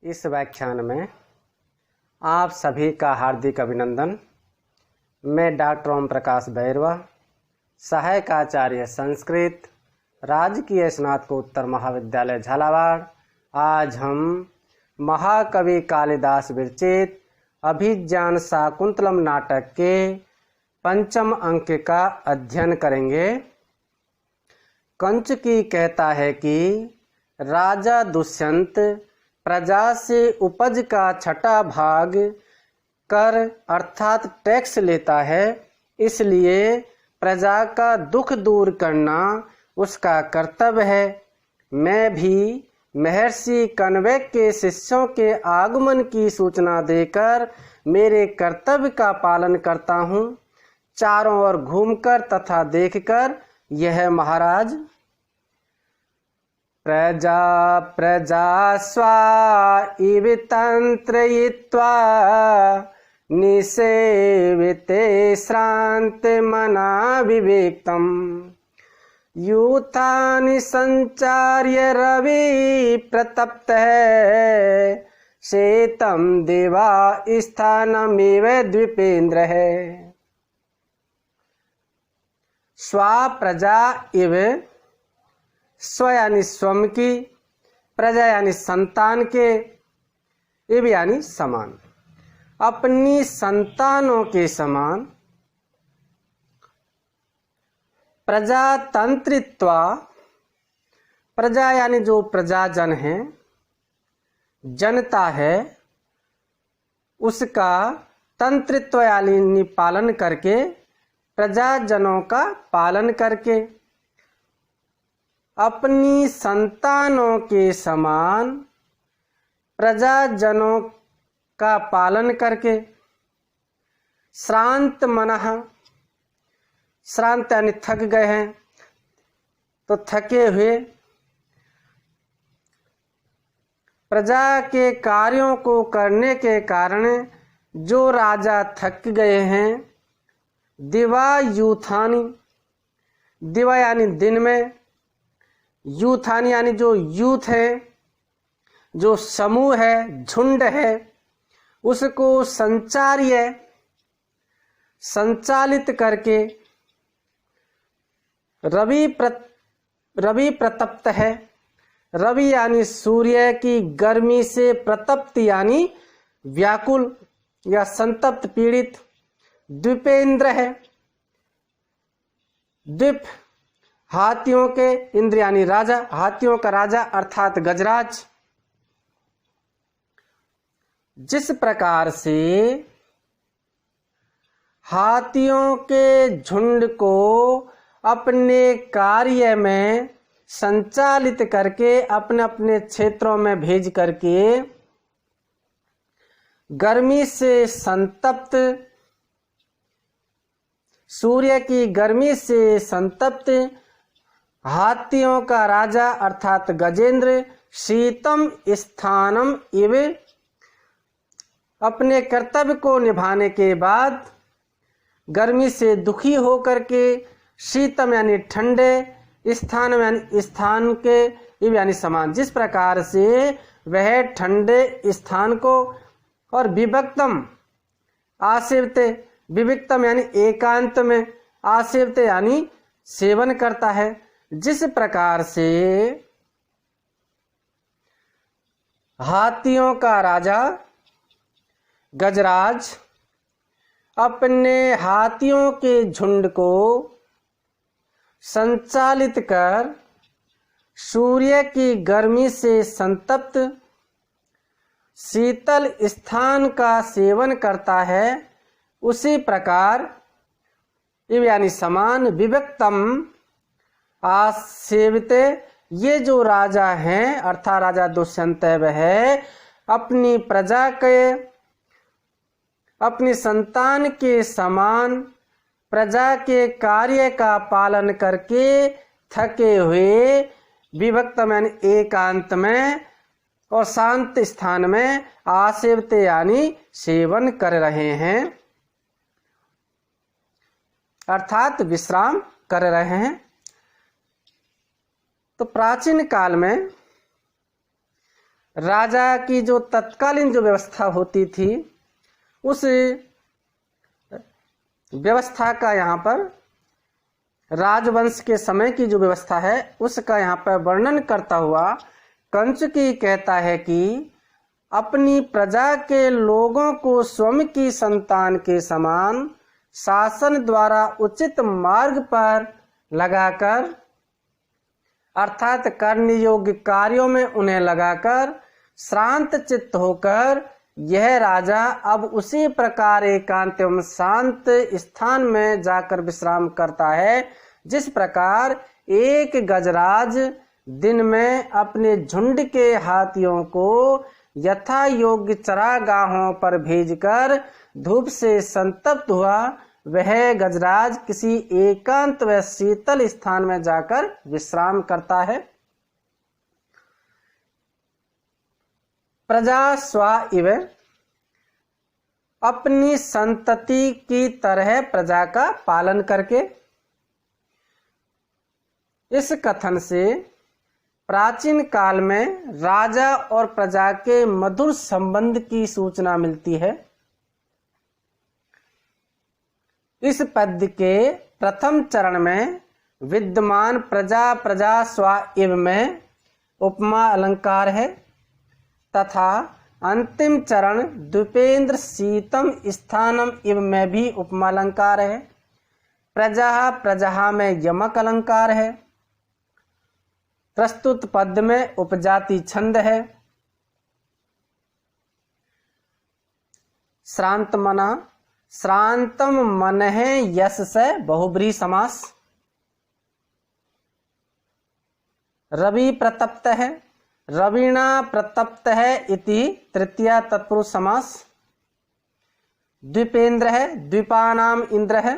इस व्याख्यान में आप सभी का हार्दिक अभिनंदन। मैं डॉक्टर ओम प्रकाश बैरवा, सहायक आचार्य संस्कृत, राजकीय स्नातकोत्तर महाविद्यालय झालावाड़। आज हम महाकवि कालिदास विरचित अभिज्ञान शाकुंतलम नाटक के पंचम अंक का अध्ययन करेंगे। कंचुकी कहता है कि राजा दुष्यंत प्रजा से उपज का छठा भाग कर अर्थात टैक्स लेता है, इसलिए प्रजा का दुख दूर करना उसका कर्तव्य है। मैं भी महर्षि कण्वक के शिष्यों के आगमन की सूचना देकर मेरे कर्तव्य का पालन करता हूँ। चारों ओर घूमकर तथा देखकर यह महाराज प्रजा प्रजा स्वा इव तंत्रयित्वा निसेविते श्रांत मना विवेक्तम यूथानि संचार्य रवि प्रतप्त है शेतम देवा स्थानमेव द्वीपेन्द्र है। स्वा प्रजा इव, स्व यानी स्वयं की, प्रजा यानी संतान के, इव यानी समान, अपनी संतानों के समान। प्रजातंत्रित्वा, प्रजा यानी जो प्रजाजन है, जनता है, उसका तंत्रित्व यानी पालन करके, प्रजाजनों का पालन करके, अपनी संतानों के समान प्रजाजनों का पालन करके, श्रांत मनः, श्रांत यानी थक गए हैं तो थके हुए, प्रजा के कार्यों को करने के कारण जो राजा थक गए हैं। दिवा यूथानी, दिवा यानी दिन में, यूथानी यानी जो यूथ है, जो समूह है, झुंड है, उसको संचार्य संचालित करके रवि प्रतप्त है। रवि यानी सूर्य की गर्मी से प्रतप्त यानी व्याकुल या संतप्त पीड़ित। द्वीपेन्द्र है, द्वीप हाथियों के, इंद्र यानी राजा, हाथियों का राजा अर्थात गजराज। जिस प्रकार से हाथियों के झुंड को अपने कार्य में संचालित करके अपने अपने क्षेत्रों में भेज करके गर्मी से संतप्त, सूर्य की गर्मी से संतप्त हाथियों का राजा अर्थात गजेंद्र शीतम स्थानम इव, अपने कर्तव्य को निभाने के बाद गर्मी से दुखी होकर के, शीतम यानी ठंडे, स्थान यानी स्थान के, इव यानी समान। जिस प्रकार से वह ठंडे स्थान को और विभक्तम आसेवते, विविक्तम यानी एकांत में, आसेवते यानी सेवन करता है। जिस प्रकार से हाथियों का राजा गजराज अपने हाथियों के झुंड को संचालित कर सूर्य की गर्मी से संतप्त शीतल स्थान का सेवन करता है, उसी प्रकार इव यानी समान, विभक्तम आसेविते, ये जो राजा हैं अर्थात राजा दुष्यंत है, अपनी प्रजा के, अपनी संतान के समान प्रजा के कार्य का पालन करके थके हुए, विभक्तम यानी एकांत में और शांत स्थान में, आसेवते यानी सेवन कर रहे हैं अर्थात विश्राम कर रहे हैं। तो प्राचीन काल में राजा की जो तत्कालीन जो व्यवस्था होती थी उस व्यवस्था का यहाँ पर, राजवंश के समय की जो व्यवस्था है उसका यहाँ पर वर्णन करता हुआ कंचुकी कहता है कि अपनी प्रजा के लोगों को स्वयं की संतान के समान शासन द्वारा उचित मार्ग पर लगाकर, अर्थात करने योग्य कार्यों में उन्हें लगाकर शांत चित्त होकर यह राजा अब उसी प्रकार एकांत एवं शांत स्थान में जाकर विश्राम करता है जिस प्रकार एक गजराज दिन में अपने झुंड के हाथियों को यथा योग्य चरागाहों पर भेजकर धूप से संतप्त हुआ, वह गजराज किसी एकांत व शीतल स्थान में जाकर विश्राम करता है। प्रजा स्वा इव, अपनी संतति की तरह प्रजा का पालन करके। इस कथन से प्राचीन काल में राजा और प्रजा के मधुर संबंध की सूचना मिलती है। इस पद्य के प्रथम चरण में विद्यमान प्रजा प्रजा स्वा इव में उपमा अलंकार है तथा अंतिम चरण द्विपेंद्र शीतम स्थानम इव में भी उपमा अलंकार है। प्रजा प्रजा में यमक अलंकार है। प्रस्तुत पद में उपजाति छंद है। श्रांत मना, श्रांतम मन है यश से बहुब्रीहि समास। रवि प्रतप्त है, रवीणा प्रतप्त है इति तृतीया तत्पुरुष समास। द्विपेंद्र है, द्वीपानाम इंद्र है।